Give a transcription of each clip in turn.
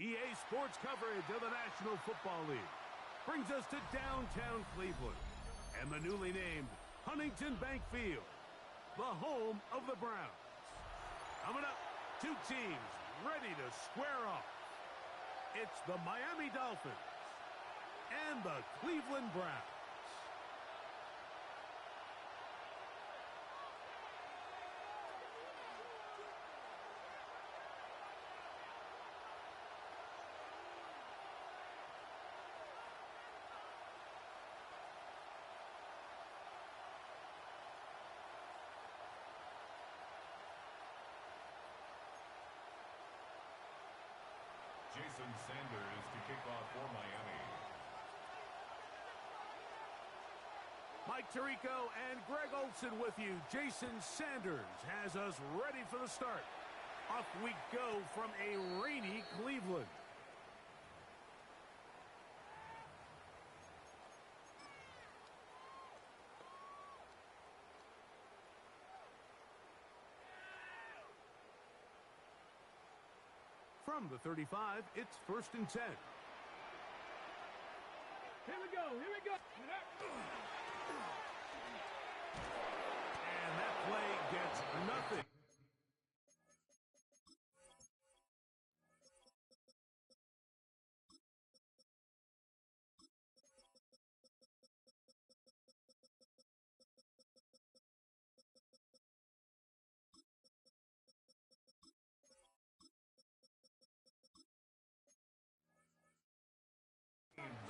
EA Sports coverage of the National Football League brings us to downtown Cleveland and the newly named Huntington Bank Field, the home of the Browns. Coming up, two teams ready to square off. It's the Miami Dolphins and the Cleveland Browns. Jason Sanders to kick off for Miami. Mike Tirico and Greg Olsen with you. Jason Sanders has us ready for the start. Off we go from a rainy Cleveland. From the 35, it's 1st and 10. Here we go, here we go. And that play gets nothing.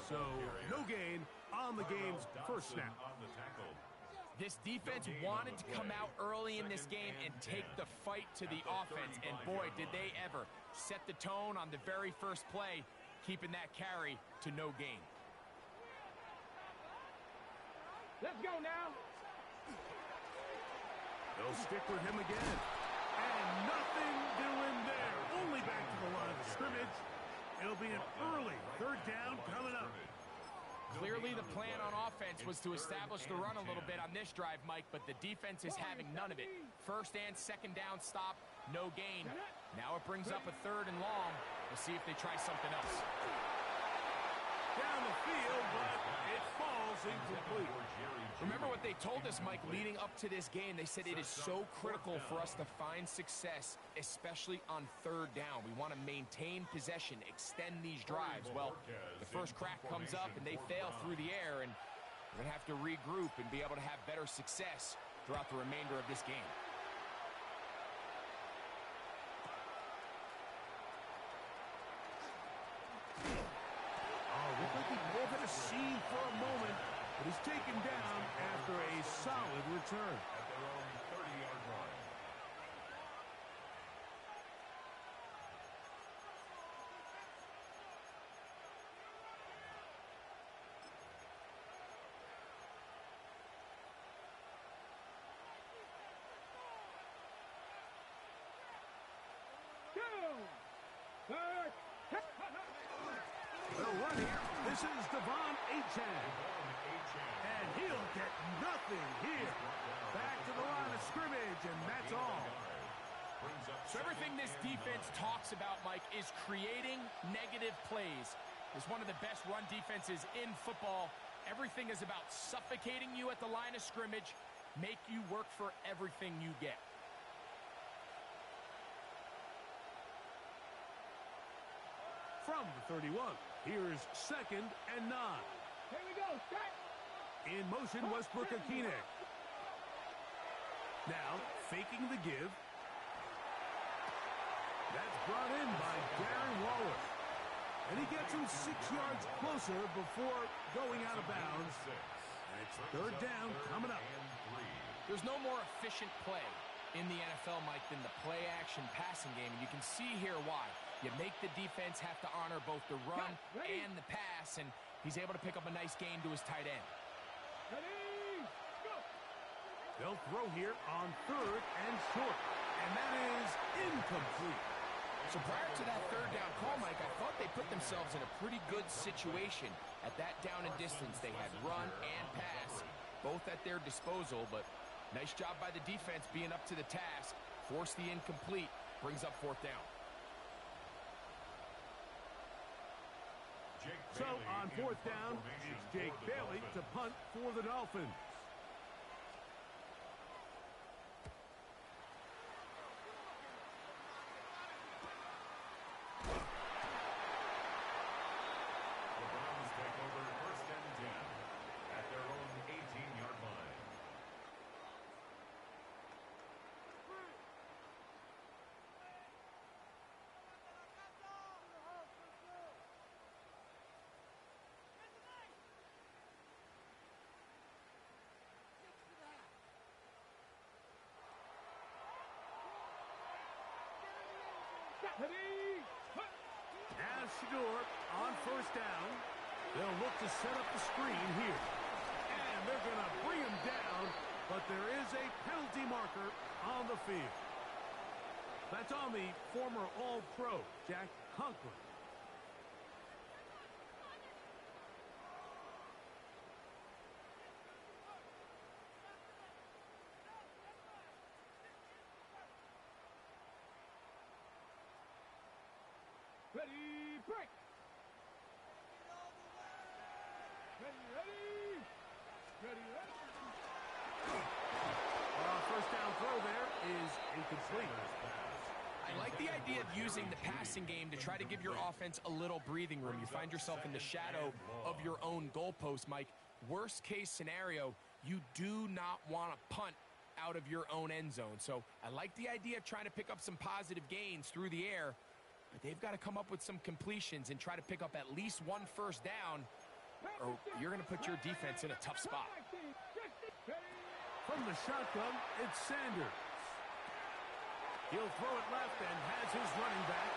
So, no gain on the game's first snap. This defense wanted to come out early in this game and take the fight to the offense. And boy, did they ever set the tone on the very first play, keeping that carry to no gain. Let's go now. They'll stick with him again. And nothing doing there. Only back to the line of scrimmage. It'll be an early 3rd down coming up. Clearly the plan on offense was to establish the run a little bit on this drive, Mike, but the defense is having none of it. 1st and 2nd down stop, no gain. Now it brings up a 3rd and long. We'll see if they try something else. Down the field, but it falls incomplete. Remember what they told us, Mike, leading up to this game. They said it is so critical for us to find success, especially on 3rd down. We want to maintain possession, extend these drives. Well, the first crack comes up and they fail through the air, and we're going to have to regroup and be able to have better success throughout the remainder of this game. Looked like he may have had a seam for a moment, but he's taken down after a solid return. At their own 30-yard line. They'll run here. This is Devon Achane. And he'll get nothing here. Back to the line of scrimmage, and that's all. So everything this defense talks about, Mike, is creating negative plays. It's one of the best run defenses in football. Everything is about suffocating you at the line of scrimmage, make you work for everything you get. From the 31, here's 2nd and 9. Here we go, set. In motion, Westbrook Akine. Now, faking the give. That's brought in by Darren Waller. And he gets him 6 yards closer before going out of bounds. And it's 3rd down coming up. There's no more efficient play in the NFL, Mike, than the play-action passing game. And you can see here why. You make the defense have to honor both the run and the pass, and he's able to pick up a nice gain to his tight end. Ready, go. They'll throw here on 3rd and short. And that is incomplete. So prior to that 3rd down call, Mike, I thought they put themselves in a pretty good situation. At that down and distance, they had run and pass, both at their disposal, but nice job by the defense being up to the task. Force the incomplete, brings up 4th down. So on fourth down, it's Jake Bailey to punt for the Dolphins. The Browns take over first and 10 at their own 18-yard line. As Shador on first down, they'll look to set up the screen here. And they're going to bring him down, but there is a penalty marker on the field. That's on the former All-Pro, Jack Conklin. Ready, break. Ready. First down throw there is incomplete. I like the idea of using the passing game to try to give your offense a little breathing room. You find yourself in the shadow of your own goalpost, Mike. Worst case scenario, you do not want to punt out of your own end zone. So I like the idea of trying to pick up some positive gains through the air, but they've got to come up with some completions and try to pick up at least one first down, or you're going to put your defense in a tough spot. From the shotgun, it's Sanders. He'll throw it left and has his running back.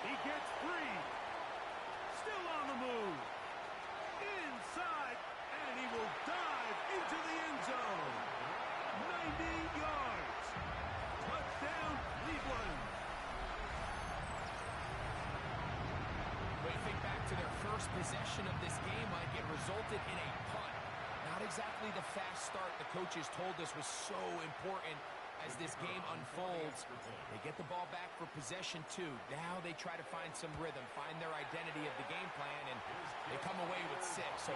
He gets free. Still on the move. Inside, and he will dive into the end zone. 90 yards. Touchdown, Cleveland. When you think back to their first possession of this game, Mike, it resulted in a punt. Not exactly the fast start the coaches told us was so important as this game unfolds. They get the ball back for possession two. Now they try to find some rhythm, find their identity of the game plan, and they come away with 6. So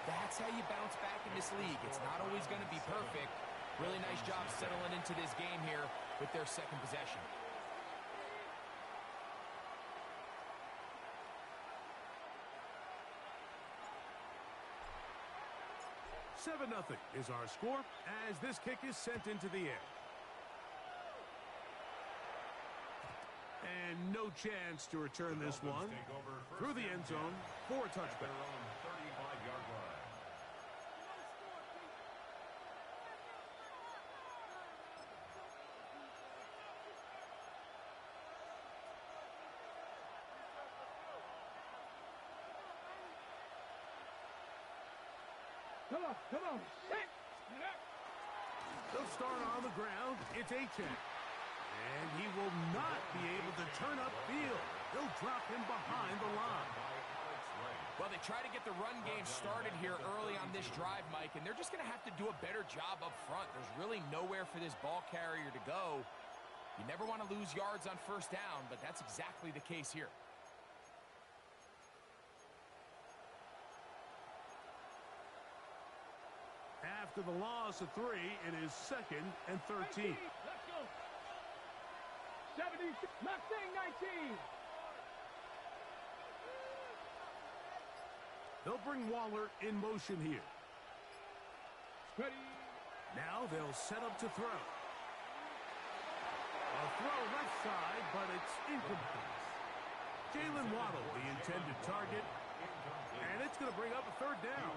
that's how you bounce back in this league. It's not always going to be perfect. Really nice job settling into this game here with their second possession. 7-0 is our score as this kick is sent into the air. And no chance to return this one through the end zone for a touchback. 35-yard line. Come on. They'll start on the ground. It's Achane. And he will not be able to turn upfield. They'll drop him behind the line. Well, they try to get the run game started here early on this drive, Mike, and they're just going to have to do a better job up front. There's really nowhere for this ball carrier to go. You never want to lose yards on first down, but that's exactly the case here. After the loss of 3, it is 2nd and 13. Let's go. 70, left thing, 19. They'll bring Waller in motion here. Ready. Now they'll set up to throw. A throw left side, but it's incomplete. Jalen Waddle, the intended target, and it's going to bring up a 3rd down.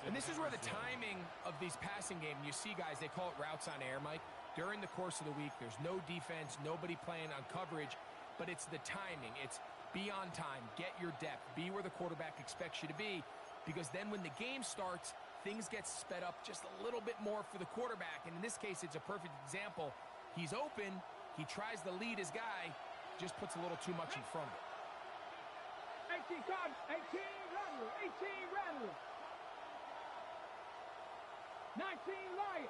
And this is where the timing of these passing game, you see guys, they call it routes on air, Mike. During the course of the week, there's no defense, nobody playing on coverage, but it's the timing. It's be on time, get your depth, be where the quarterback expects you to be, because then when the game starts, things get sped up just a little bit more for the quarterback. And in this case, it's a perfect example. He's open, he tries to lead his guy, just puts a little too much in front of him. 18 card, 18 Rattler, 18 Rattler. 19 Lion.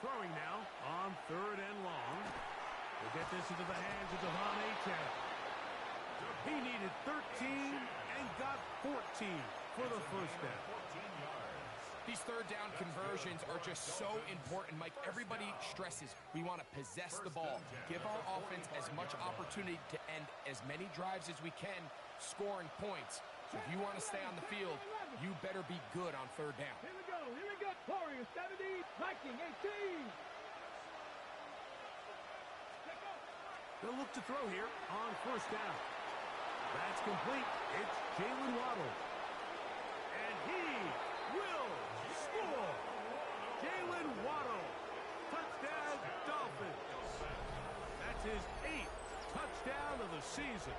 Throwing now on 3rd and long. We'll get this into the hands of Devon Achane. He needed 13 and got 14 for the first down. 14 yards. These third down conversions are just so important, Mike. Everybody stresses we want to possess the ball, give our offense as much opportunity to end as many drives as we can, scoring points. So if you want to stay on the field, you better be good on third down. Here we go. Here we go. Warriors 70, Viking 18. They'll look to throw here on first down. That's complete. It's Jalen Waddle. And he will score. Jalen Waddle. Touchdown, Dolphins. That's his 8th touchdown of the season.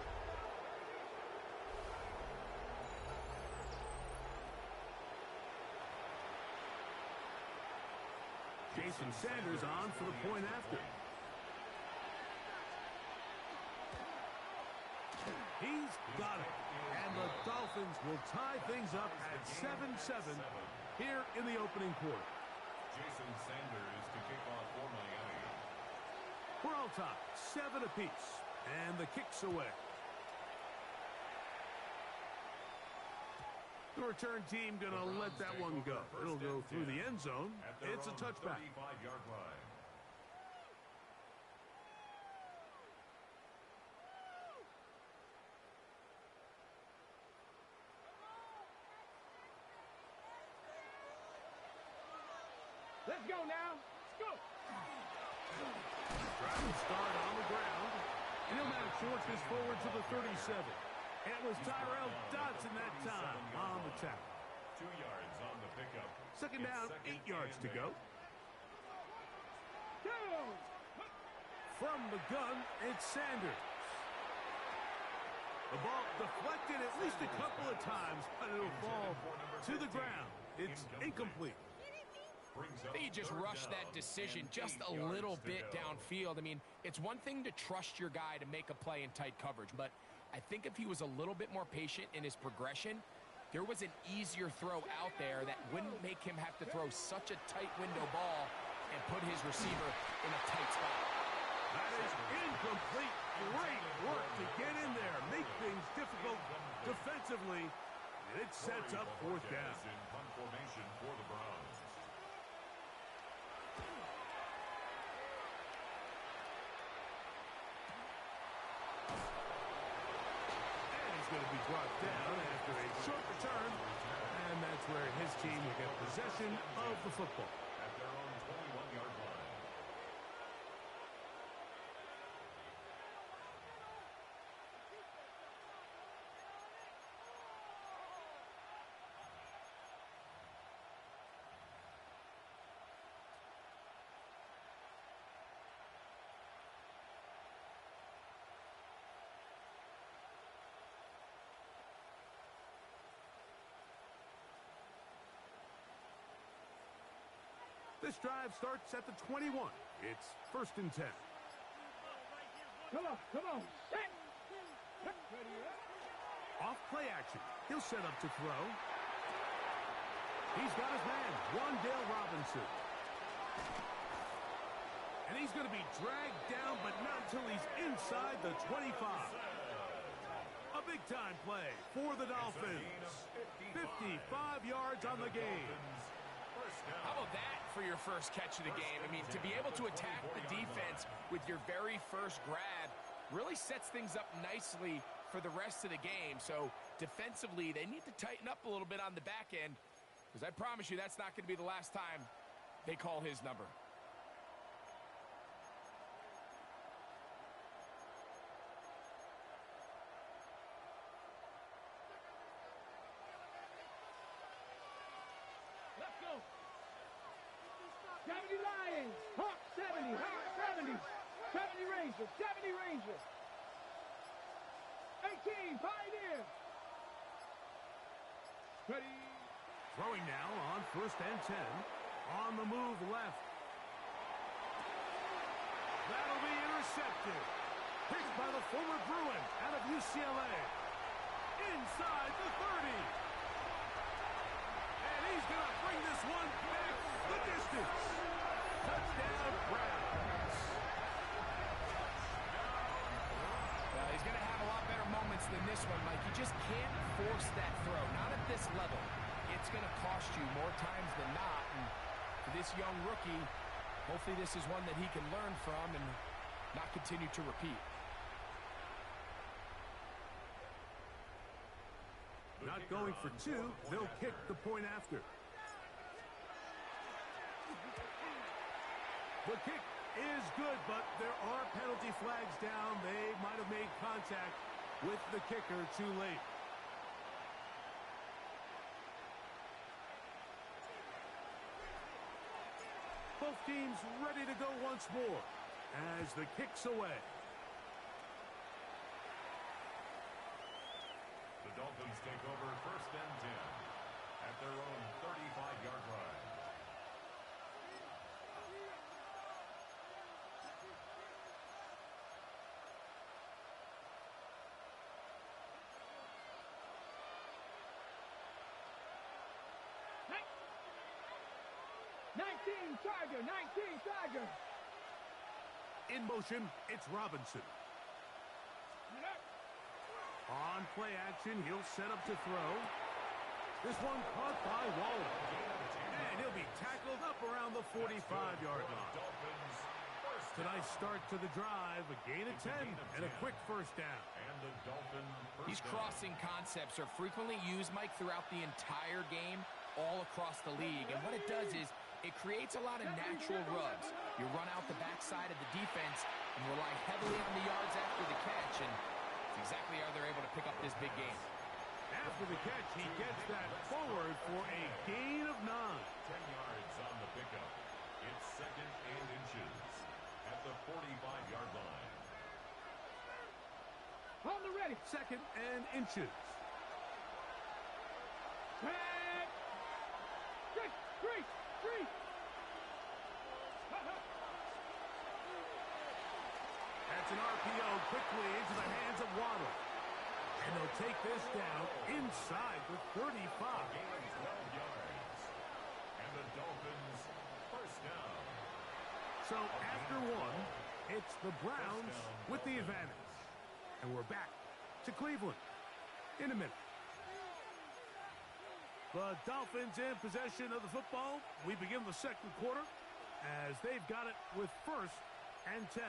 Jason Sanders on for the point after. He's got it. And the Dolphins will tie things up at 7-7 here in the opening quarter. Jason Sanders to kick off for Miami. We're all tied, 7 apiece. And the kick's away. The return team going to let that one go. It'll go through the end zone. It's a touchback. 35-yard line. Let's go now. Let's go. Driving start on the ground. And he'll manage to work this forward to the 37. It was Tyrell Dodson that time on the tackle. 2 yards on the pickup. Second down, 8 yards to go. From the gun, it's Sanders. The ball deflected at least a couple of times, but it'll fall to the ground. It's incomplete. I think he just rushed that decision just a little bit downfield. I mean, it's one thing to trust your guy to make a play in tight coverage, but I think if he was a little bit more patient in his progression, there was an easier throw out there that wouldn't make him have to throw such a tight window ball and put his receiver in a tight spot. That is incomplete. Great work to get in there, make things difficult defensively, and it sets up fourth down. In punt formation for the Browns. Going to be brought down after a short return, and that's where his team will get possession of the football. At their own 21-yard line. This drive starts at the 21. It's 1st and 10. Come on, come on. Set. Off play action. He'll set up to throw. He's got his man, Wan'Dale Robinson. And he's going to be dragged down, but not until he's inside the 25. A big-time play for the Dolphins. 55 yards on the game. How about that for your first catch of the game? I mean, to be able to attack the defense with your very first grab really sets things up nicely for the rest of the game. So defensively, they need to tighten up a little bit on the back end, because I promise you that's not going to be the last time they call his number. Let's go. 70 Lions. Hawk 70. Hawk 70. 70 Rangers. 70 Rangers. 18 Pioneers. Ready. Throwing now on 1st and 10. On the move left. That'll be intercepted. Picked by the former Bruin out of UCLA. Inside the 30. And he's going to bring this one back the distance. Touchdown, Browns. He's going to have a lot better moments than force that throw, not at this level. It's going to cost you more times than not. And for this young rookie, hopefully this is one that he can learn from and not continue to repeat. Not going for two, they'll kick the point after. The kick is good, but there are penalty flags down. They might have made contact with the kicker too late. Both teams ready to go once more as the kick's away. The Dolphins take over 1st and 10 at their own 35-yard line. Tiger. In motion, it's Robinson. On play action, he'll set up to throw. This one caught by Waller. And he'll be tackled up around the 45-yard line. It's a nice start to the drive, a gain of 10, and a quick first down. These crossing concepts are frequently used, Mike, throughout the entire game, all across the league. And what it does is it creates a lot of natural rubs. You run out the backside of the defense and rely heavily on the yards after the catch, and it's exactly how they're able to pick up this big game. After the catch, he gets that forward for a gain of 9. 10 yards on the pickup. It's 2nd and inches at the 45-yard line. On the ready. 2nd and inches. Back. 3. That's an RPO quickly into the hands of Waddle. And they'll take this down inside the 35. Gain of 12 yards. And the Dolphins first down. So after one, it's the Browns with the advantage. And we're back to Cleveland in a minute. The Dolphins in possession of the football. We begin the second quarter as they've got it with 1st and 10.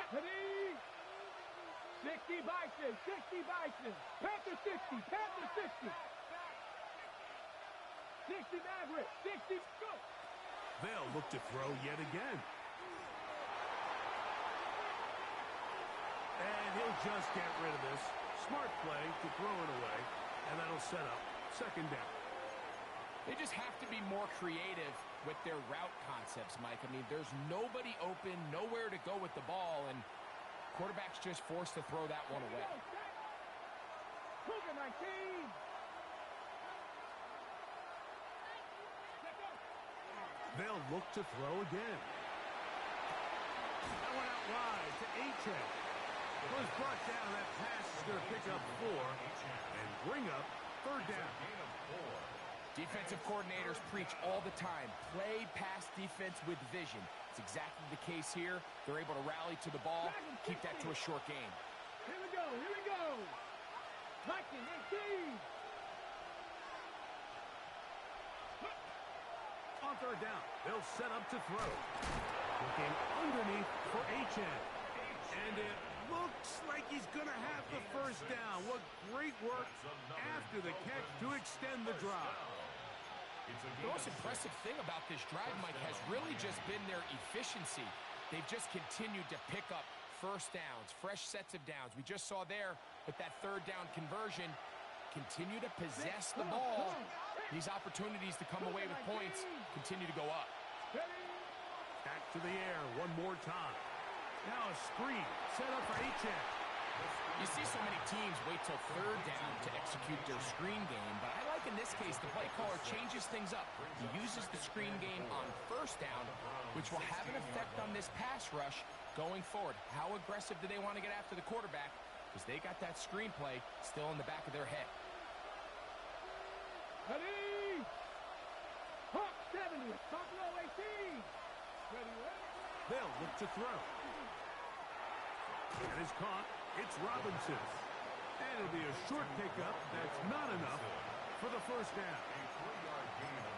Ready. 60 Bison. Panther 60. 60 Maverick. 60, go. They'll look to throw yet again. And he'll just get rid of this. Smart play to throw it away, and that'll set up 2nd down. They just have to be more creative with their route concepts, Mike. I mean, there's nobody open, nowhere to go with the ball, and quarterback's just forced to throw that one away. Cougar 19. They'll look to throw again. That one out wide to Achane. Was brought down. That pass is going to pick up 4 and bring up 3rd down. Defensive coordinators preach all the time. Play pass defense with vision. It's exactly the case here. They're able to rally to the ball, keep that to a short game. Here we go. 19. On 3rd down, they'll set up to throw. Looking underneath for Achane. And it looks like he's going to have the first down. What great work after the catch to extend the drive. The most impressive thing about this drive, Mike, has really just been their efficiency. They've just continued to pick up first downs, fresh sets of downs. We just saw there with that 3rd down conversion, continue to possess the ball. These opportunities to come away with points continue to go up. Back to the air one more time. Now a screen set up for Achane. You see so many teams wait till 3rd down to execute their screen game, but I like in this case the play caller changes things up. He uses the screen game on 1st down, which will have an effect on this pass rush going forward. How aggressive do they want to get after the quarterback? Because they got that screen play still in the back of their head. Ready. Hawk 70. Buffalo 18. Ready. They'll look to throw. And is caught. It's Robinson. And it'll be a short pickup. That's not enough for the first down.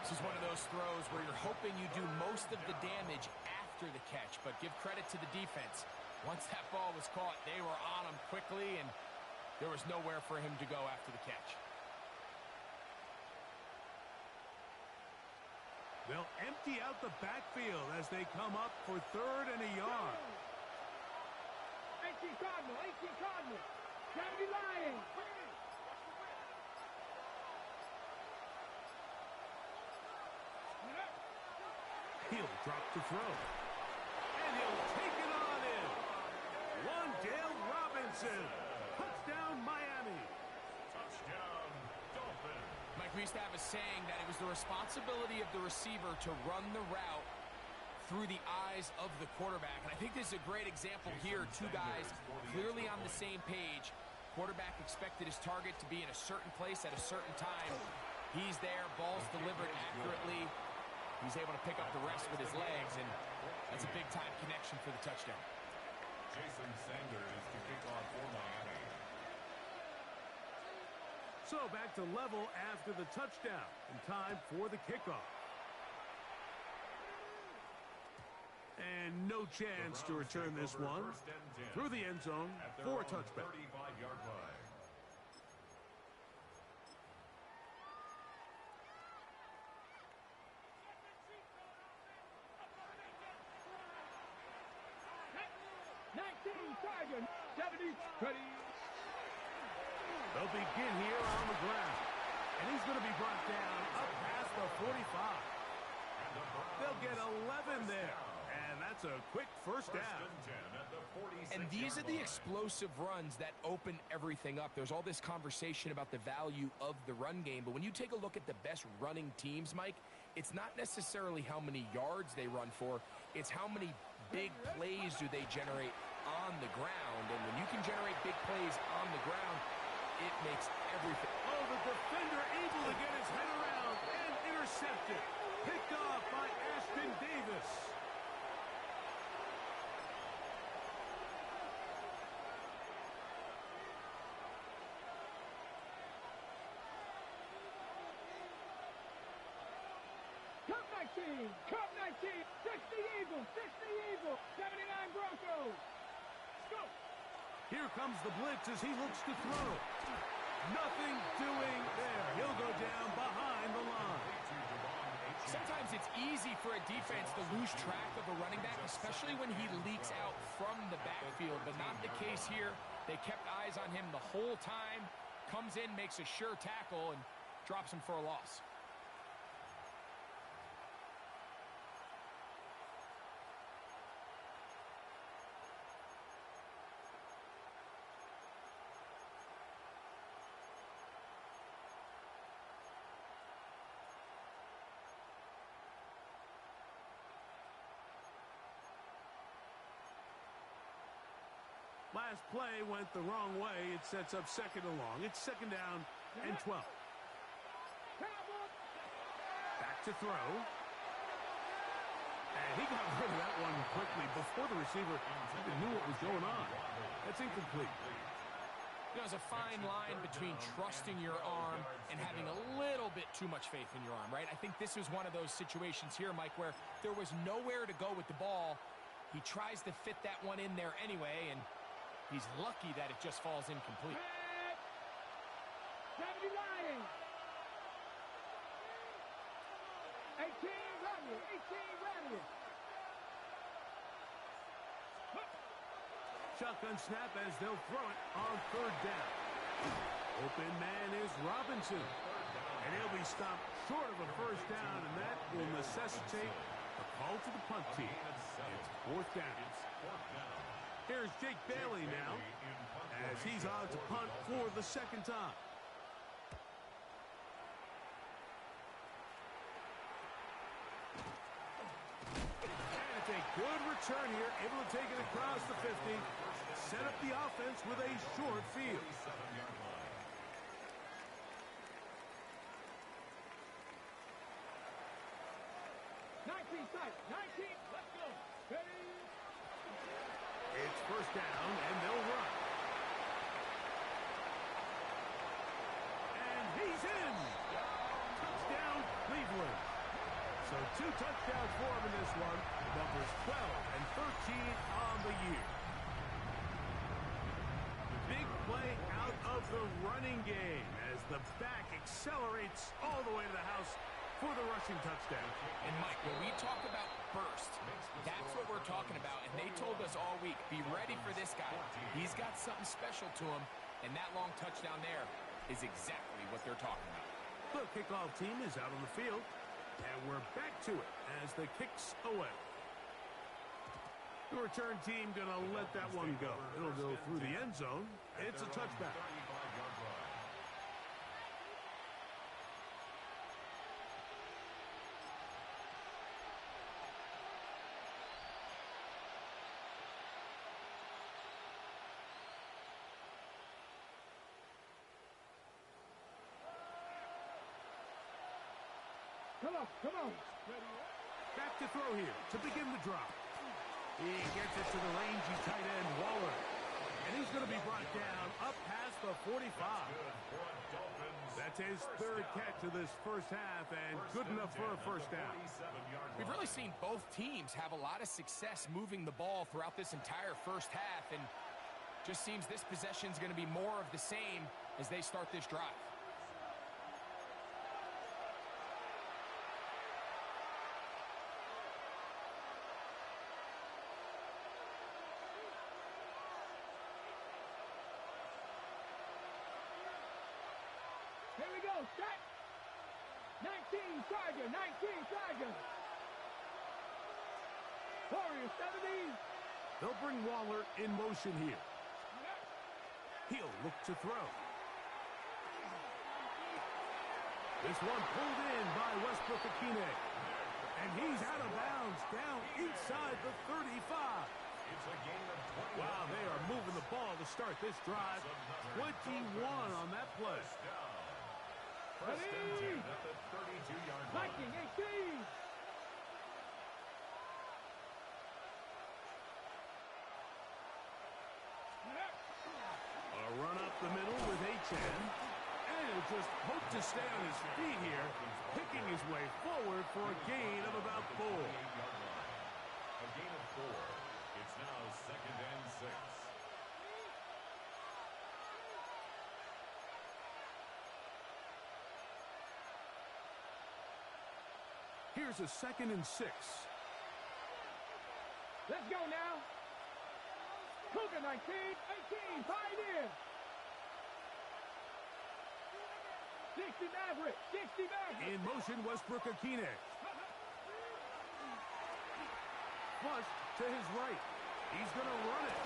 This is one of those throws where you're hoping you do most of the damage after the catch, but give credit to the defense. Once that ball was caught, they were on him quickly, and there was nowhere for him to go after the catch. They'll empty out the backfield as they come up for 3rd and a yard. 18 Cardinal, 18 Cardinal. 70 Lions. He'll drop to throw. And he'll take it on in. Wan'Dale Robinson. Touchdown, Miami. Touchdown, Dolphins. Mike, we used to have a saying that it was the responsibility of the receiver to run the route through the eyes of the quarterback. And I think this is a great example here. Two guys clearly on the same page. Quarterback expected his target to be in a certain place at a certain time. He's there, ball's delivered accurately. He's able to pick up the rest with his legs, and that's a big-time connection for the touchdown. Jason Sanders to kick off for Miami. So back to level after the touchdown, and time for the kickoff. And no chance to return this one through the end zone for a touchback. 35-yard line. They'll begin here on the ground. And he's going to be brought down up past the 45. They'll get 11 there. And that's a quick first down. And these are the explosive runs that open everything up. There's all this conversation about the value of the run game, but when you take a look at the best running teams, Mike, it's not necessarily how many yards they run for, it's how many big plays do they generate on the ground. And when you can generate big plays on the ground, it makes everything. Oh, the defender able to get his head around and intercepted. Picked off by Ashton Davis. Cup 19, 60 Eagles, 79 Broncos. Let's go. Here comes the blitz as he looks to throw. Nothing doing there. He'll go down behind the line. Sometimes it's easy for a defense to lose track of a running back, especially when he leaks out from the backfield, but not the case here. They kept eyes on him the whole time. Comes in, makes a sure tackle, and drops him for a loss. Last play went the wrong way. It sets up 2nd and long. It's 2nd down and 12. Back to throw. And he got rid of that one quickly before the receiver even knew what was going on. That's incomplete. You know, there's a fine line between trusting your arm and having a little bit too much faith in your arm, right? I think this is one of those situations here, Mike, where there was nowhere to go with the ball. He tries to fit that one in there anyway, and he's lucky that it just falls incomplete. 70 Lions. 18 Radius. 18 Radius. Shotgun snap as they'll throw it on 3rd down. Open man is Robinson. And he'll be stopped short of a first down, and that will necessitate a call to the punt team. It's 4th down. Here's Jake Bailey now as he's on to punt for the 2nd time. And it's a good return here, able to take it across the 50, set up the offense with a short field. 19 sight, 19, let's go. Ready. down, and they'll run. And he's in. Touchdown, Cleveland. So 2 touchdowns for him in this one. Numbers 12 and 13 on the year. The big play out of the running game as the back accelerates all the way to the house for the rushing touchdown. And Mike, when we talk about burst, that's what we're talking about. And they told us all week, be ready for this guy. He's got something special to him. And that long touchdown there is exactly what they're talking about. The kickoff team is out on the field. And we're back to it as the kick's away. The return team going to let that one go. It'll go through the end zone. It's a touchback. Come on. Back to throw here to begin the drop. He gets it to the rangy tight end, Waller. And he's going to be brought down up past the 45. That's his 3rd catch of this first half, and good enough for a first down. We've really seen both teams have a lot of success moving the ball throughout this entire first half, and just seems this possession is going to be more of the same as they start this drive. Here we go. Set. 19 Tiger. Warriors 70. They'll bring Waller in motion here. He'll look to throw. This one pulled in by Westbrook-Akine. And he's out of bounds down inside the 35. Wow, they are moving the ball to start this drive. 21 on that play. Ready. Viking 18. A run up the middle with Achan. And he'll just hope to stay on his feet here, picking his way forward for a gain of about 4. A gain of 4. It's now 2nd and 6. Here's a 2nd and 6. Let's go now. Cougar 19, 18, Pioneer. 60 Maverick. In motion, Westbrook-Akine. Flush to his right. He's going to run it.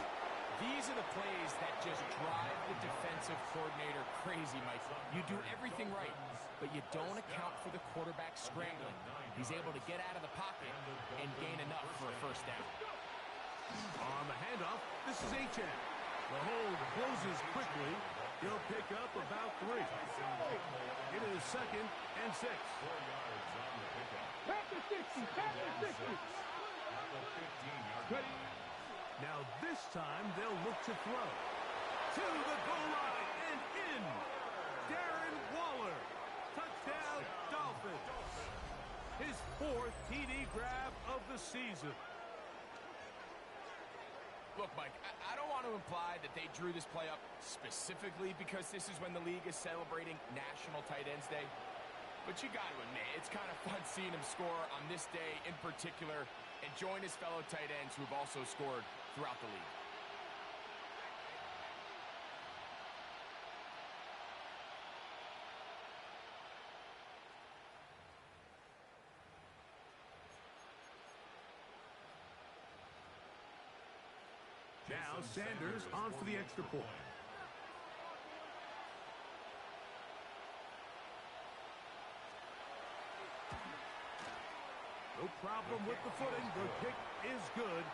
These are the plays that just drive the defensive coordinator crazy, Mike. You do everything right, but you don't account for the quarterback scrambling. He's able to get out of the pocket and gain enough for a first down. On the handoff, this is Achan. The hold closes quickly. He'll pick up about 3. It is 2nd and 6. 4 yards on the pickup. Back to 60. At the 15-yard line. Now this time they'll look to throw. To the goal line and in. Darren Waller. Touchdown, Dolphins. His 4th TD grab of the season. Look, Mike, I don't want to imply that they drew this play up specifically because this is when the league is celebrating National Tight Ends Day. But you got to admit, it's kind of fun seeing him score on this day in particular and join his fellow tight ends who have also scored throughout the league. Now Sanders on for the extra point. No problem with the footing. The kick is good.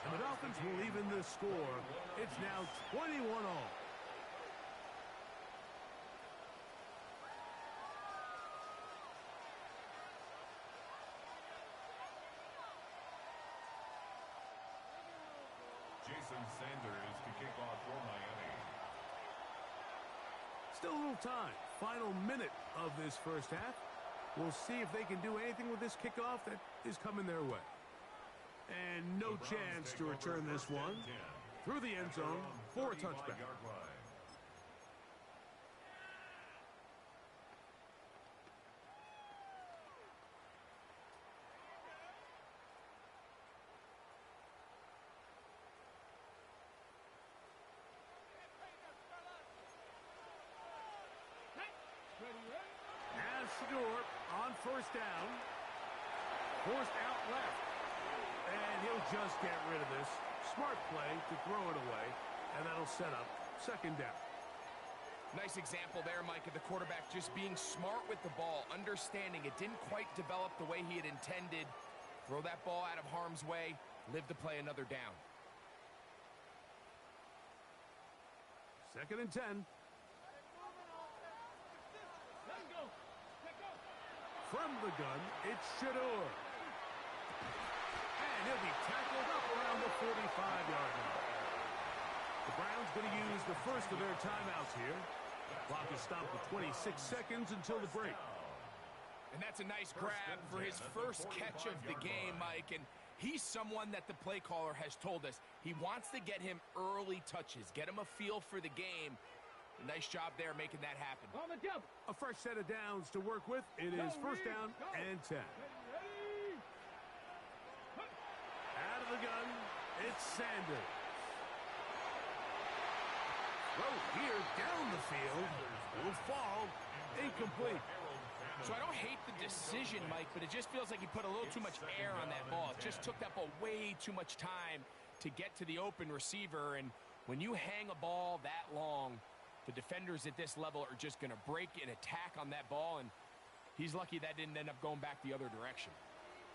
And the Dolphins will even this score. It's now 21 all. Jason Sanders to kick off for Miami. Still a little time. Final minute of this first half. We'll see if they can do anything with this kickoff that is coming their way. And no chance to return this one through the end zone for a touchback. As Shador on first down. Forced out left. And he'll just get rid of this. Smart play to throw it away. And that'll set up second down. Nice example there, Mike, of the quarterback just being smart with the ball, understanding it didn't quite develop the way he had intended. Throw that ball out of harm's way, live to play another down. Second and 10. From the gun, it's Shador. And he'll be tackled up around the 45-yard line. The Browns going to use the first of their timeouts here. Clock is stopped at 26 seconds until the break. And that's a nice grab for his first catch of the game, Mike. And he's someone that the play caller has told us he wants to get him early touches, get him a feel for the game. Nice job there making that happen. On the jump. A fresh set of downs to work with. It is first down and 10. Out of the gun, it's Sanders. Throw here down the field. Will fall. Incomplete. So I don't hate the decision, Mike, but it just feels like he put a little too much air on that ball. It just took that ball way too much time to get to the open receiver. And when you hang a ball that long, the defenders at this level are just going to break and attack on that ball, and he's lucky that didn't end up going back the other direction.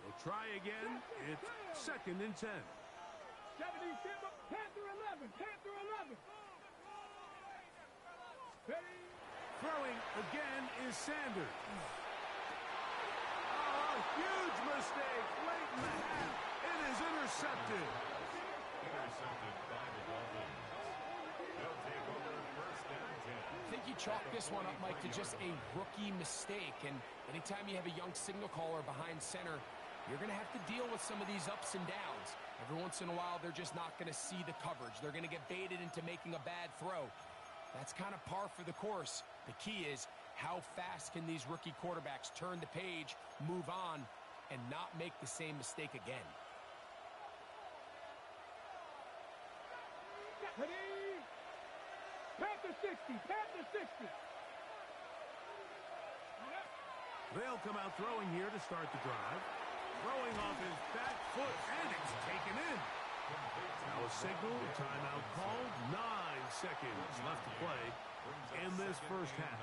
We'll try again. It's second and 10. 70, Panther 11, Panther 11. Ready. Throwing again is Sanders. Oh, huge mistake late in the half. It is intercepted. Intercepted by the Dolphins. They'll take over first and 10. I think you chalk this one up, Mike, to just a rookie mistake. And anytime you have a young signal caller behind center, you're going to have to deal with some of these ups and downs. Every once in a while, they're just not going to see the coverage. They're going to get baited into making a bad throw. That's kind of par for the course. The key is how fast can these rookie quarterbacks turn the page, move on, and not make the same mistake again. Ready. Panther 60, Panther 60. They'll come out throwing here to start the drive. Throwing off his back foot, and it's taken in. Now a signal, timeout called. 9 seconds left to play in this first half.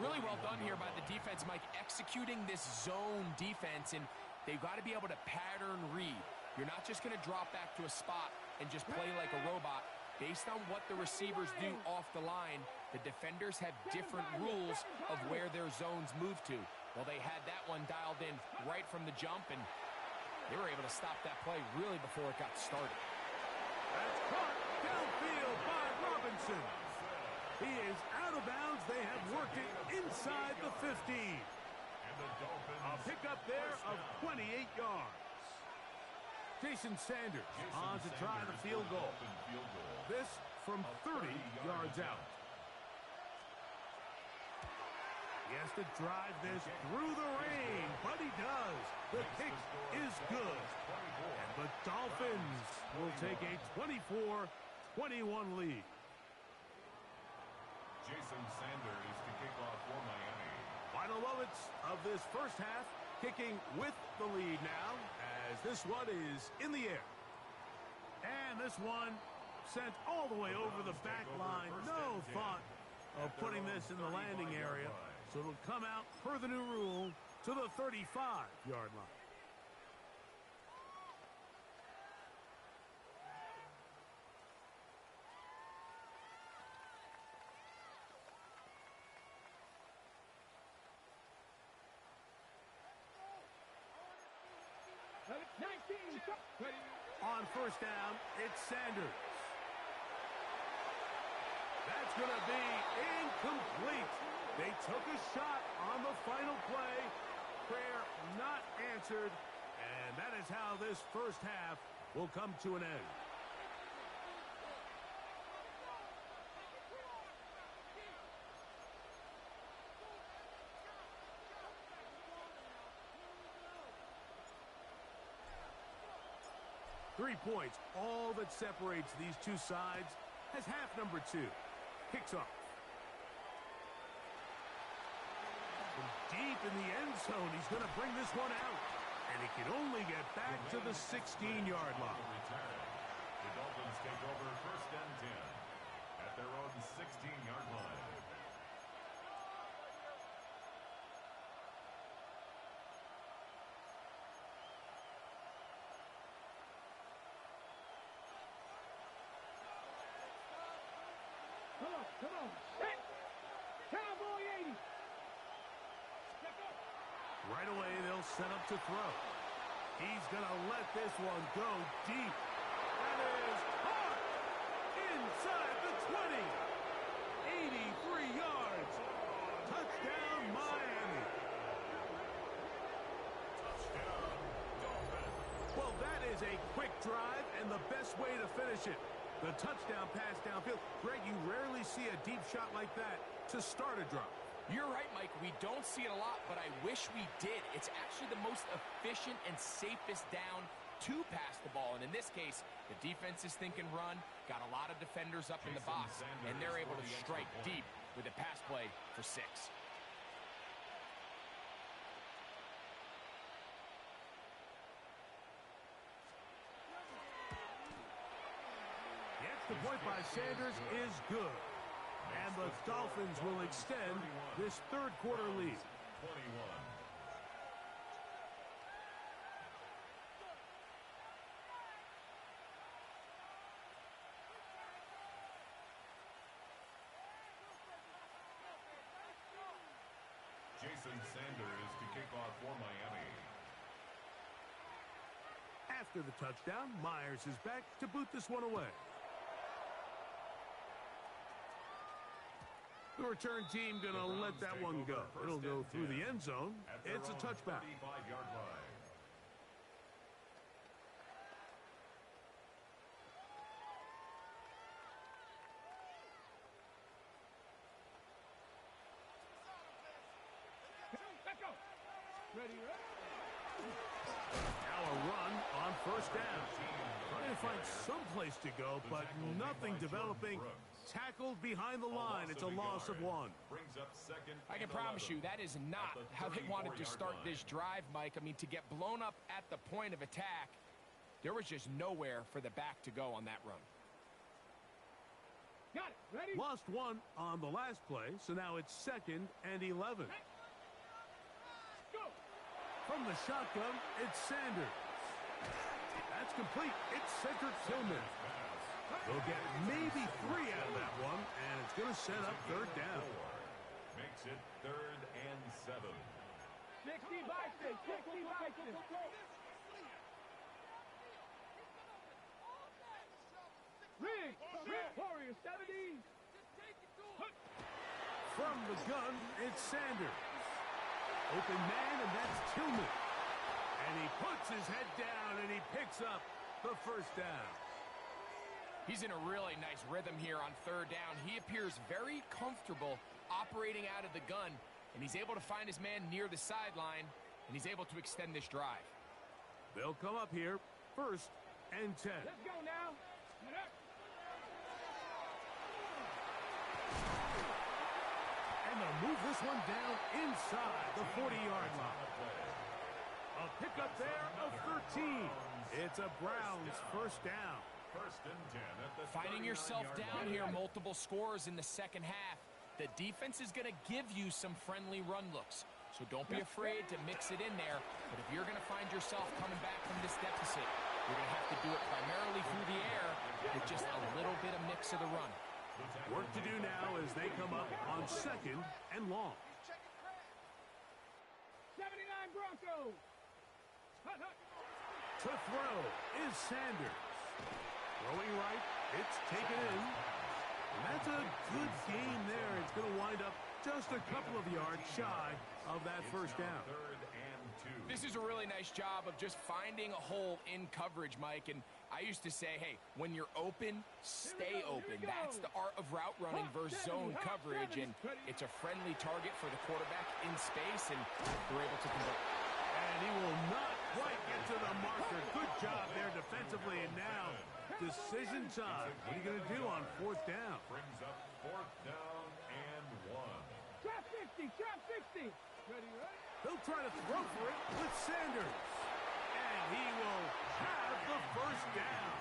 Really well done here by the defense, Mike, executing this zone defense, and they've got to be able to pattern read. You're not just going to drop back to a spot and just play like a robot. Based on what the receivers do off the line, the defenders have different rules of where their zones move to. Well, they had that one dialed in right from the jump, and they were able to stop that play really before it got started. That's caught downfield by Robinson. He is out of bounds. They have worked it inside the 15. A pickup there of 28 yards. Jason Sanders on to try the field goal. This from 30 yards out. He has to drive this through the rain, but he does. The kick is good. And the Dolphins will take a 24-21 lead. Jason Sanders to kick off for Miami. Final moments of this first half, kicking with the lead now, as this one is in the air. And this one sent all the way over the back line. No thought of putting this in the landing area. So it'll come out, per the new rule, to the 35-yard line. On first down, it's Sanders. That's going to be incomplete. They took a shot on the final play. Prayer not answered. And that is how this first half will come to an end. Three points, all that separates these two sides, as half number two kicks off. From deep in the end zone, he's going to bring this one out. And he can only get back to the 16-yard line. The Dolphins take over first and 10 at their own 16-yard line. Come on. Set. Cowboy 80. Right away, they'll set up to throw. He's going to let this one go deep. That is caught inside the 20. 83 yards. Touchdown, Miami. Touchdown, Dolphins. Well, that is a quick drive and the best way to finish it. The touchdown pass downfield. Greg, you rarely see a deep shot like that to start a drive. You're right, Mike. We don't see it a lot, but I wish we did. It's actually the most efficient and safest down to pass the ball. And in this case, the defense is thinking run, got a lot of defenders up in the box, and they're able to strike deep with a pass play for 6. The point by Sanders is good. And the Dolphins will extend this third quarter lead. 21. Jason Sanders to kick off for Miami. After the touchdown, Myers is back to boot this one away. The return team going to let that one go. It'll go through the end zone. It's a touchback. 35-yard line. Ready. Now a run on first down. Trying to find some place to go, but nothing developing. Tackled behind the line. It's a loss of 1. Brings up second. I can promise you that is not how they wanted to start this drive, Mike. I mean, to get blown up at the point of attack, there was just nowhere for the back to go on that run. Got it. Ready? Lost 1 on the last play, so now it's 2nd and 11. Go. From the shotgun, it's Sanders. That's complete. It's Cedric Tillman. They'll get maybe 3 out of that one, and it's going to set up third down. Makes it 3rd and 7. 60 Bison. 60 Bison. Rig. Warrior 70. From the gun, it's Sanders. Open man, and that's Tillman. And he puts his head down, and he picks up the first down. He's in a really nice rhythm here on third down. He appears very comfortable operating out of the gun, and he's able to find his man near the sideline, and he's able to extend this drive. They'll come up here, 1st and 10. Let's go now. And they'll move this one down inside the 40-yard line. A pickup there of 13. It's a Browns first down. 1st and 10 at the Finding yourself 39-yard down line. here, multiple scores in the second half. The defense is going to give you some friendly run looks, so don't be afraid to mix it in there. But if you're going to find yourself coming back from this deficit, you're going to have to do it primarily through the air with just a little bit of mix of the run. Work to do now as they come up on 2nd and long. 79 Broncos. Hut, hut. To throw is Sanders. Throwing right, it's taken in. And that's a good game there. It's going to wind up just a couple of yards shy of that first down. This is a really nice job of just finding a hole in coverage, Mike. And I used to say, hey, when you're open, stay open. That's the art of route running versus zone coverage. And it's a friendly target for the quarterback in space, and they're able to convert. And he will not quite get to the marker. Good job there defensively. And now, decision time. What are you going to do on fourth down? Brings up fourth down and 1. Trap 50, trap 50. Ready, ready? They'll try to throw for it with Sanders. And he will have the first down.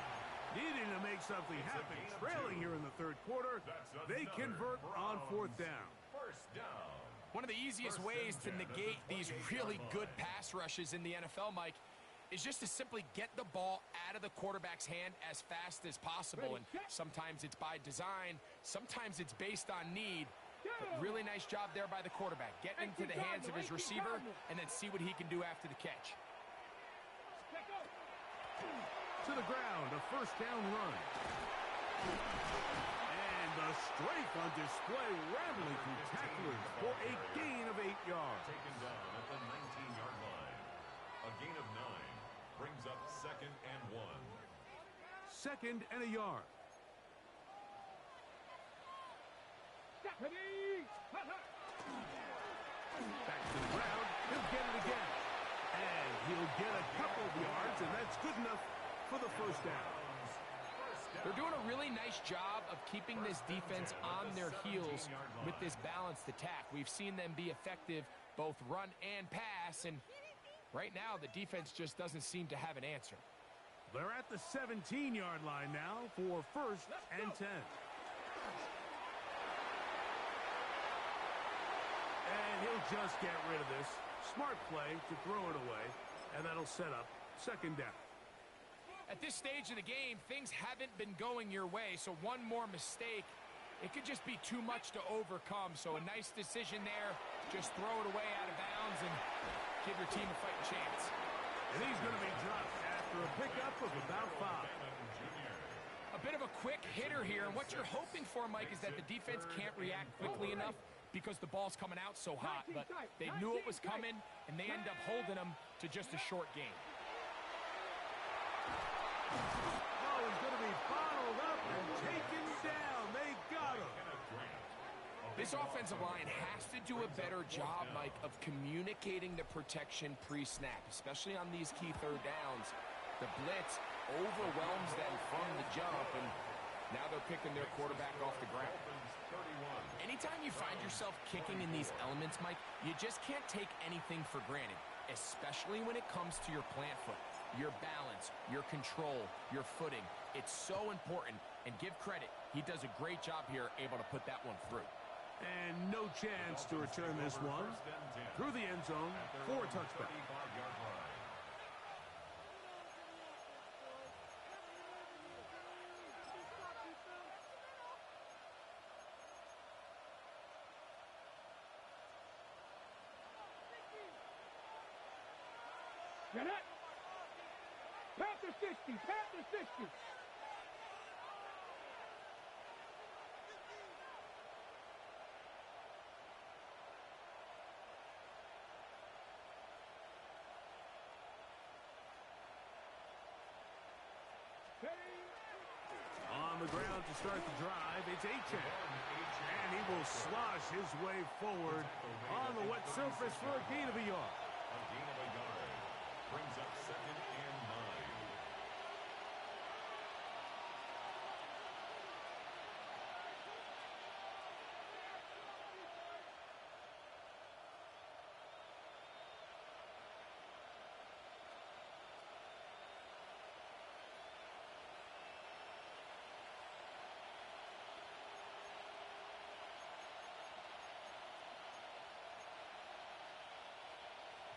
Needing to make something happen. Trailing here in the third quarter. They convert on fourth down. First down. One of the easiest ways to negate these really good pass rushes in the NFL, Mike, is just to simply get the ball out of the quarterback's hand as fast as possible. And sometimes it's by design, sometimes it's based on need. But really nice job there by the quarterback. Get into the hands of his receiver and then see what he can do after the catch. To the ground, a first down run. And the strength on display, rambling through tacklers for a gain of 8 yards. Taken down at the 19-yard line. A gain of 9 brings up second and 1. Second and a yard. Back to the ground. He'll get it again. And he'll get a couple of yards, and that's good enough for the first down. They're doing a really nice job of keeping this defense on their heels with this balanced attack. We've seen them be effective both run and pass, and right now the defense just doesn't seem to have an answer. They're at the 17-yard line now for first and 10. And he'll just get rid of this. Smart play to throw it away, and that'll set up second down. At this stage of the game, things haven't been going your way, so one more mistake, it could just be too much to overcome. So a nice decision there. Just throw it away out of bounds and give your team a fighting chance. And he's going to be dropped after a pickup of about 5. A bit of a quick hitter here, and what you're hoping for, Mike, is that the defense can't react quickly enough because the ball's coming out so hot. But they knew it was coming, and they end up holding them to just a short gain. Oh, he's going to be bottled up and taken down. They got him. This offensive line has to do a better job, Mike, of communicating the protection pre-snap, especially on these key third downs. The blitz overwhelms them from the jump, and now they're picking their quarterback off the ground. Anytime you find yourself kicking in these elements, Mike, you just can't take anything for granted, especially when it comes to your plant foot. Your balance, your control, your footing. It's so important, and give credit. He does a great job here, able to put that one through. And no chance to return this one through the end zone for a touchback. Get it? Panther 60, Panther 60. On the ground to start the drive, it's Achane. And he will slosh his way forward on the wet surface for a gain of a yard. A gain of a yard brings up second and 9.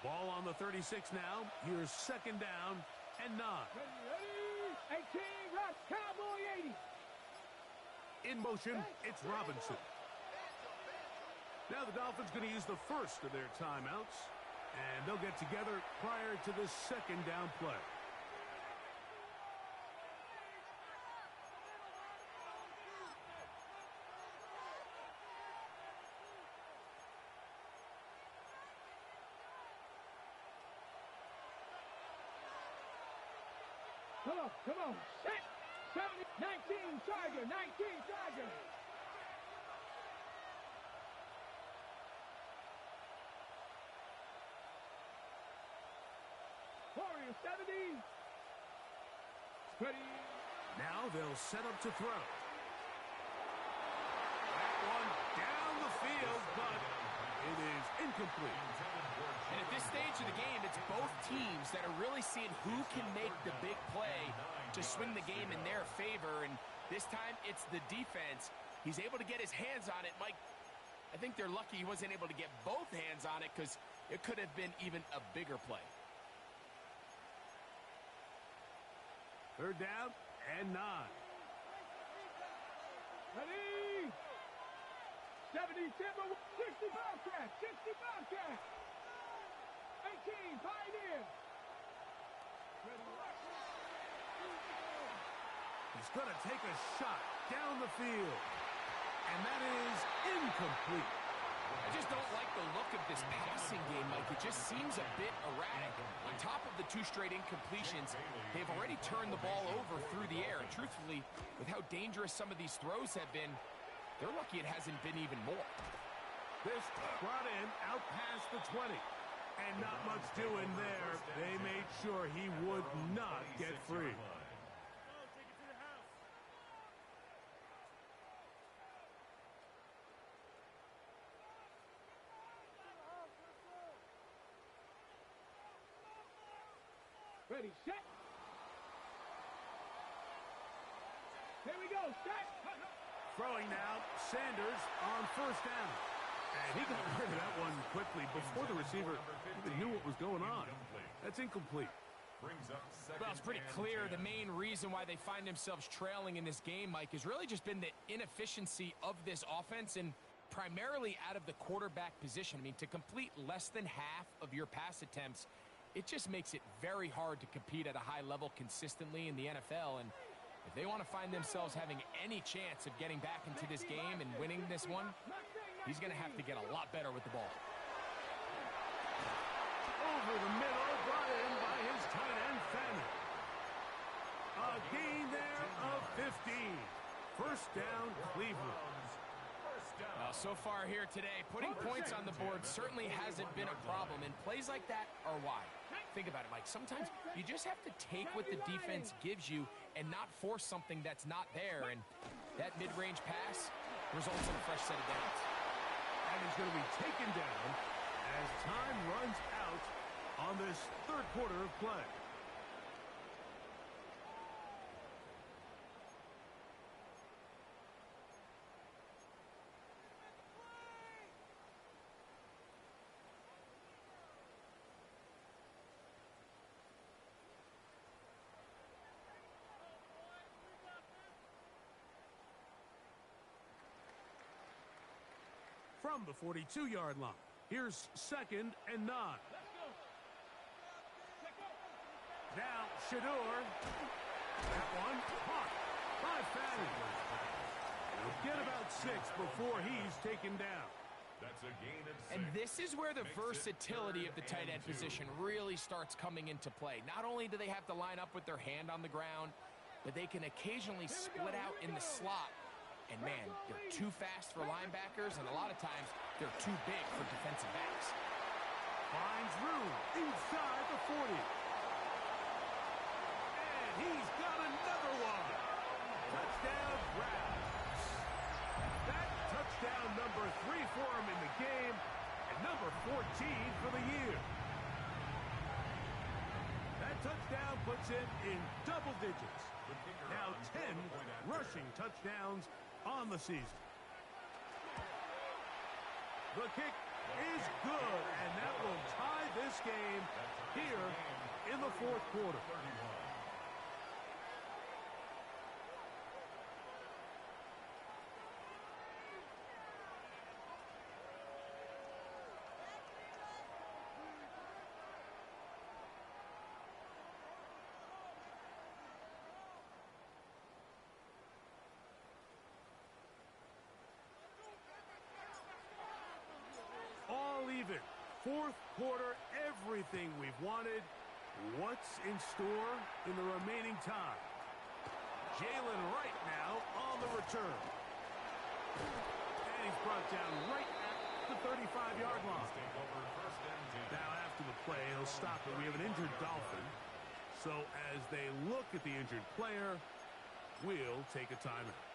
Ball on the 36 now. Here's second down and 9. Ready? 18, rock, Cowboy 80. In motion, it's Robinson. Now the Dolphins going to use the first of their timeouts, and they'll get together prior to this second down play. Come on. Set. 70, 19, Charger. 19, Charger. Warrior 70. Ready. Now they'll set up to throw. That one down the field, but it is incomplete. And at this stage of the game, it's both teams that are really seeing who can make the big play to swing the game in their favor. And this time, it's the defense. He's able to get his hands on it. Mike, I think they're lucky he wasn't able to get both hands on it because it could have been even a bigger play. Third down and 9. Ready. 70 Timber. 60 Bobcat. 60 Bobcat. 18 Pioneer. He's going to take a shot down the field. And that is incomplete. I just don't like the look of this passing game, Mike. It just seems a bit erratic. On top of the 2 straight incompletions, they've already turned the ball over through the air. And truthfully, with how dangerous some of these throws have been, they're lucky it hasn't been even more. This brought in out past the 20. And not much doing there. They made sure he would not get free. Ready, set. Here we go, set. Throwing now, Sanders on first down. And he got rid of that one quickly before the receiver even knew what was going on. That's incomplete. Well, it's pretty clear the main reason why they find themselves trailing in this game, Mike, has really just been the inefficiency of this offense and primarily out of the quarterback position. I mean, to complete less than half of your pass attempts, it just makes it very hard to compete at a high level consistently in the NFL. And if they want to find themselves having any chance of getting back into this game and winning this one, he's going to have to get a lot better with the ball. Over the middle, brought in by his tight end, Fannin. A gain there of 15. First down, Cleveland. Well, so far here today, putting points on the board certainly hasn't been a problem, and plays like that are why. Think about it, Mike. Sometimes you just have to take what the defense gives you and not force something that's not there, and that mid-range pass results in a fresh set of downs. And he's going to be taken down as time runs out on this third quarter of play. From the 42-yard line, here's second and 9. Now, Shador. That one caught by Fannin. He'll get about 6 before he's taken down. That's a gain of 6. And this is where the versatility of the tight end position really starts coming into play. Not only do they have to line up with their hand on the ground, but they can occasionally split out in the slot. And man, they're too fast for linebackers, and a lot of times they're too big for defensive backs. Finds room inside the 40. And he's got another one. Touchdown, Browns. That touchdown number 3 for him in the game, and number 14 for the year. That touchdown puts him in double digits. Now 10 rushing touchdowns on the season. The kick is good, and that will tie this game here in the fourth quarter. All even. Fourth quarter, everything we've wanted, What's in store in the remaining time? Jalen right now on the return. And he's brought down right at the 35-yard line. Now after the play, he'll stop it. We have an injured Dolphin. So as they look at the injured player, we'll take a timeout.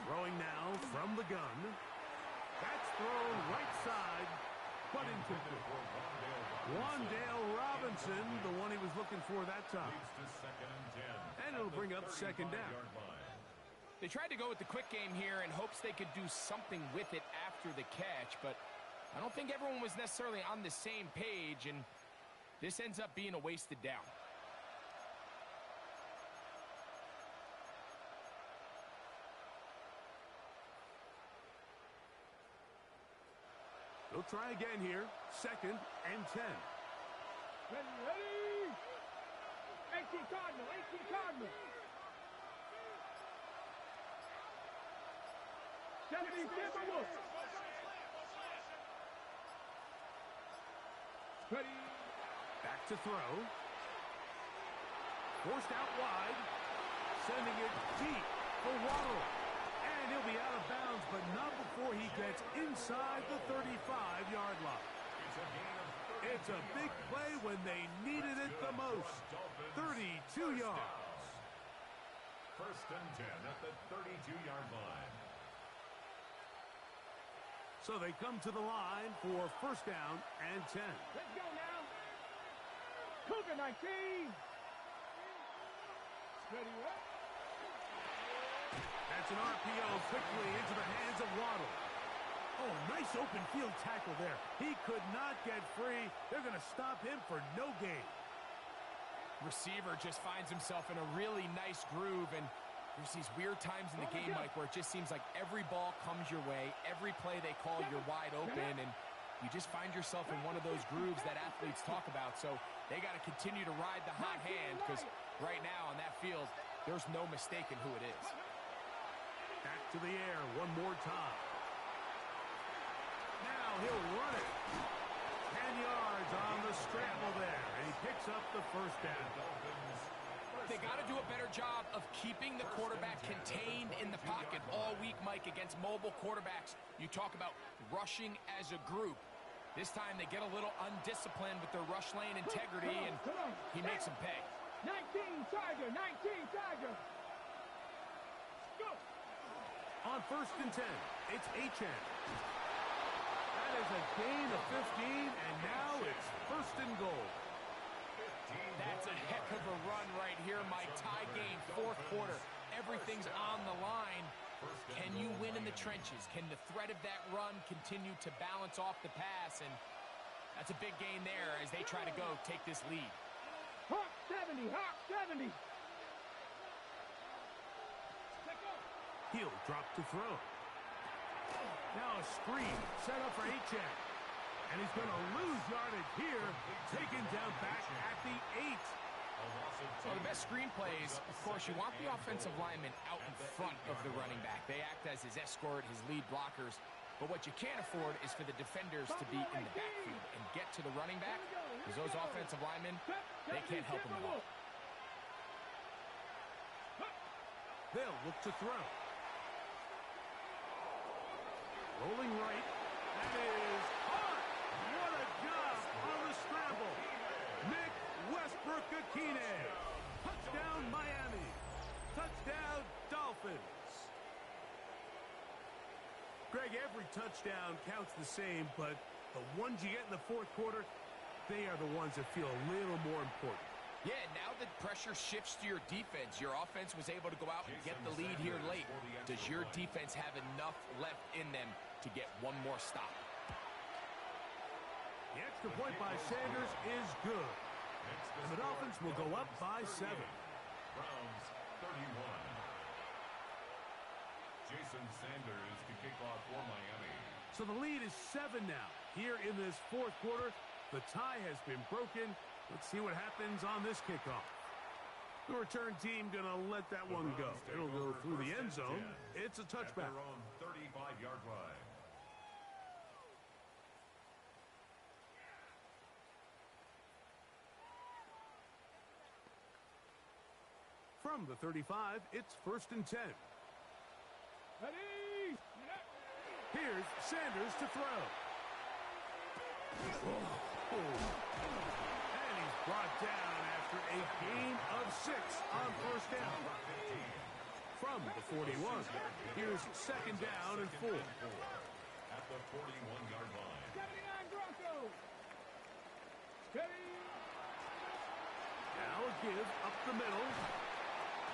Throwing now from the gun. That's thrown right side, but incomplete. Wandale Robinson, the one he was looking for that time. And it'll bring up second down. They tried to go with the quick game here in hopes they could do something with it after the catch, but I don't think everyone was necessarily on the same page, and this ends up being a wasted down. They'll try again here. 2nd and 10. Ready? 18 Cardinal, 18 Cardinal. 17 Timberwolves. Ready? Back to throw. Forced out wide. Sending it deep for Waddle. And he'll be out of bounds, but not before he gets inside the 35-yard line. It's a big play when they needed it the most. 32 yards. 1st and 10 at the 32-yard line. So they come to the line for 1st down and 10. Let's go now. Cougar 19. Ready, what? That's an RPO quickly into the hands of Waddle. Oh, nice open field tackle there. He could not get free. They're going to stop him for no gain. Receiver just finds himself in a really nice groove, and there's these weird times in the game, Mike, where it just seems like every ball comes your way. Every play they call, you're wide open, and you just find yourself in one of those grooves that athletes talk about. So they got to continue to ride the hot hand, because right now on that field, there's no mistaking who it is. Back to the air one more time. Now he'll run it. 10 yards on the scramble there, and he picks up the 1st down. They got to do a better job of keeping the quarterback contained in the pocket all week, Mike, against mobile quarterbacks. You talk about rushing as a group. This time they get a little undisciplined with their rush lane integrity, and he makes them pay. 19 Tiger, 19 Tiger. Go. On 1st and 10, it's Achane. That is a gain of 15, and now it's 1st and goal. That's a heck of a run right here, Mike. Tie game, 4th quarter. Everything's on the line. Can you win in the trenches? Can the threat of that run continue to balance off the pass? And that's a big gain there as they try to go take this lead. Hawk 70, Hawk 70. He'll drop to throw. Now a screen set up for Achane. And he's going to lose yardage here, taken down back at the 8. So the best screen plays, of course, you want the offensive lineman out in front of the running back. They act as his escort, his lead blockers. But what you can't afford is for the defenders to be in the backfield and get to the running back, because those offensive linemen, they can't help him at all. They'll look to throw. Rolling right. That is hot. What a job on the scramble. Nick Westbrook-Akine. Touchdown, Miami. Touchdown, Dolphins. Greg, every touchdown counts the same, but the ones you get in the 4th quarter, they are the ones that feel a little more important. Yeah, now that pressure shifts to your defense, your offense was able to go out and get the lead here late. Does your defense have enough left in them to get one more stop? The extra point by Sanders is good. And the Dolphins will go up by 7. Browns 31. Jason Sanders to kick off for Miami. So the lead is 7 now. here in this fourth quarter. The tie has been broken. Let's see what happens on this kickoff. The return team going to let that one go. It'll go through the end zone. It's a touchback. At their own 35-yard line. From the 35, it's 1st and 10. Ready? Here's Sanders to throw. And he's brought down after a gain of 6 on 1st down. From the 41, here's 2nd down and 4. At the 41-yard line. 79 Broncos. Steady. Now a give up the middle.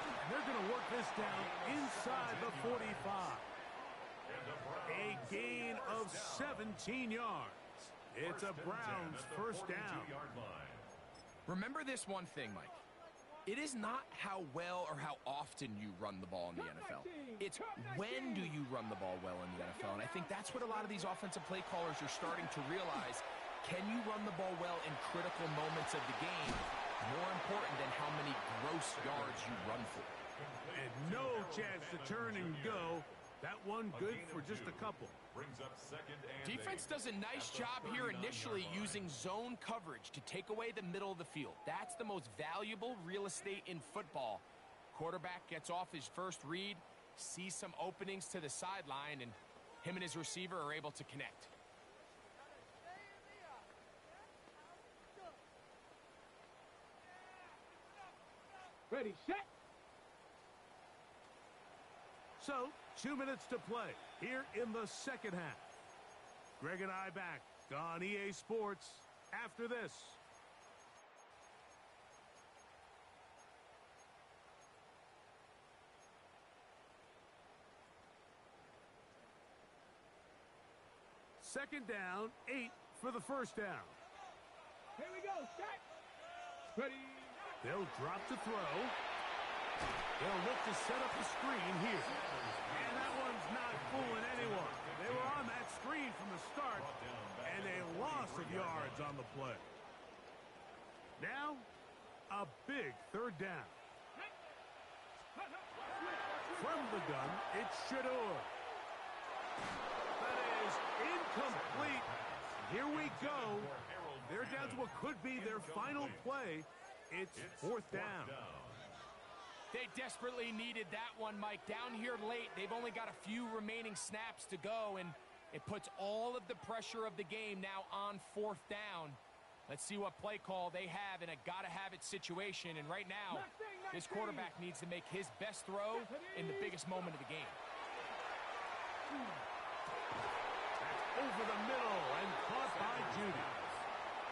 And they're going to work this down inside the 45. A gain of 17 yards. It's a Browns 1st down. Remember this one thing, Mike. It is not how well or how often you run the ball in the NFL. It's when do you run the ball well in the NFL. And I think that's what a lot of these offensive play callers are starting to realize. Can you run the ball well in critical moments of the game? More important than how many gross yards you run for. And no chance to turn and go. That one good for just a couple. Brings up 2nd and Defense does a nice job here initially using zone coverage to take away the middle of the field. That's the most valuable real estate in football. Quarterback gets off his first read, sees some openings to the sideline, and him and his receiver are able to connect. Ready, set. So, 2 minutes to play here in the 2nd half. Greg and I back on EA Sports after this. Second down, 8 for the 1st down. Here we go, set. Ready. They'll drop to throw. They'll look to set up the screen here. And that one's not fooling anyone. They were on that screen from the start, and a loss of yards on the play. Now, a big 3rd down. From the gun, it's Shador. That is incomplete. Here we go. They're down to what could be their final play. It's 4th down. They desperately needed that one, Mike. Down here late, they've only got a few remaining snaps to go, and it puts all of the pressure of the game now on 4th down. Let's see what play call they have in a gotta-have-it situation. And right now, this quarterback needs to make his best throw in the biggest moment of the game. Over the middle and caught by Judy.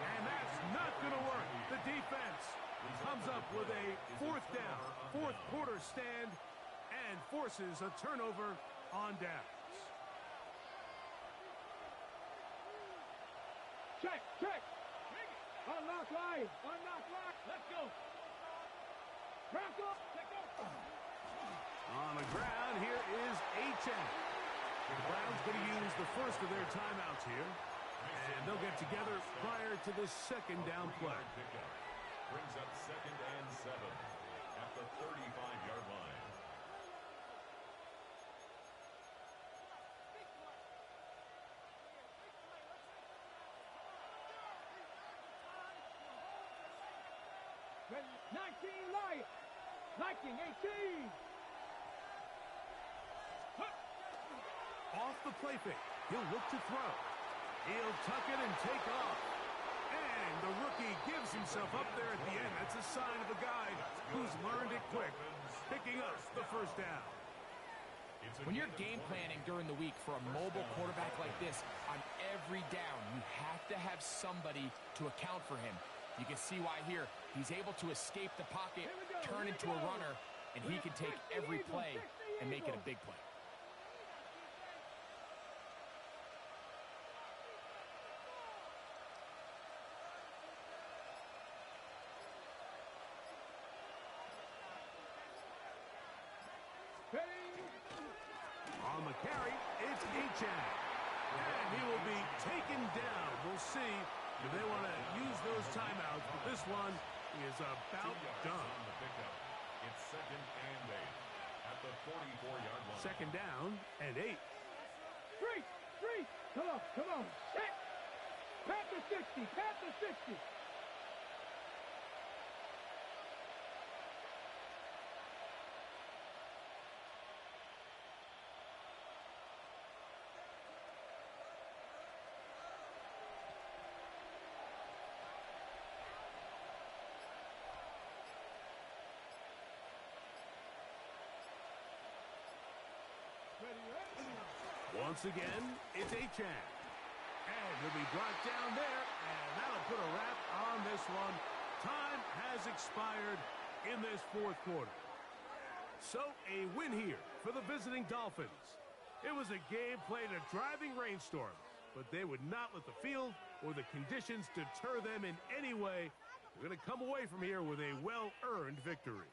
And that's not going to work. The defense comes up with a 4th down, 4th quarter stand, and forces a turnover on downs. Check, check. Unlock line, unlock line. Let's go. Bronco, let's go. On the ground, here is Achane. The Browns going to use the first of their timeouts here. And they'll get together prior to this 2nd down play. Brings up 2nd and 7 at the 35-yard line. Ready, 19 Lion. Liking 18. Off the play fake. He'll look to throw. He'll tuck it and take off. And the rookie gives himself up there at the end. That's a sign of a guy who's learned it quick, picking up the 1st down. When you're game planning during the week for a mobile quarterback like this, on every down, you have to have somebody to account for him. You can see why here he's able to escape the pocket, turn into a runner, and he can take every play and make it a big play. On the carry, it's Achane. And he will be taken down. We'll see if they want to use those timeouts, but this one is about done. On the pickup. It's second and 8 at the 44-yard line. Second down and 8. Three. Come on. Set. Pat the 60. Once again, it's Achane. And he'll be brought down there, and that'll put a wrap on this one. Time has expired in this fourth quarter. So a win here for the visiting Dolphins. It was a game played in a driving rainstorm, but they would not let the field or the conditions deter them in any way. They're going to come away from here with a well-earned victory.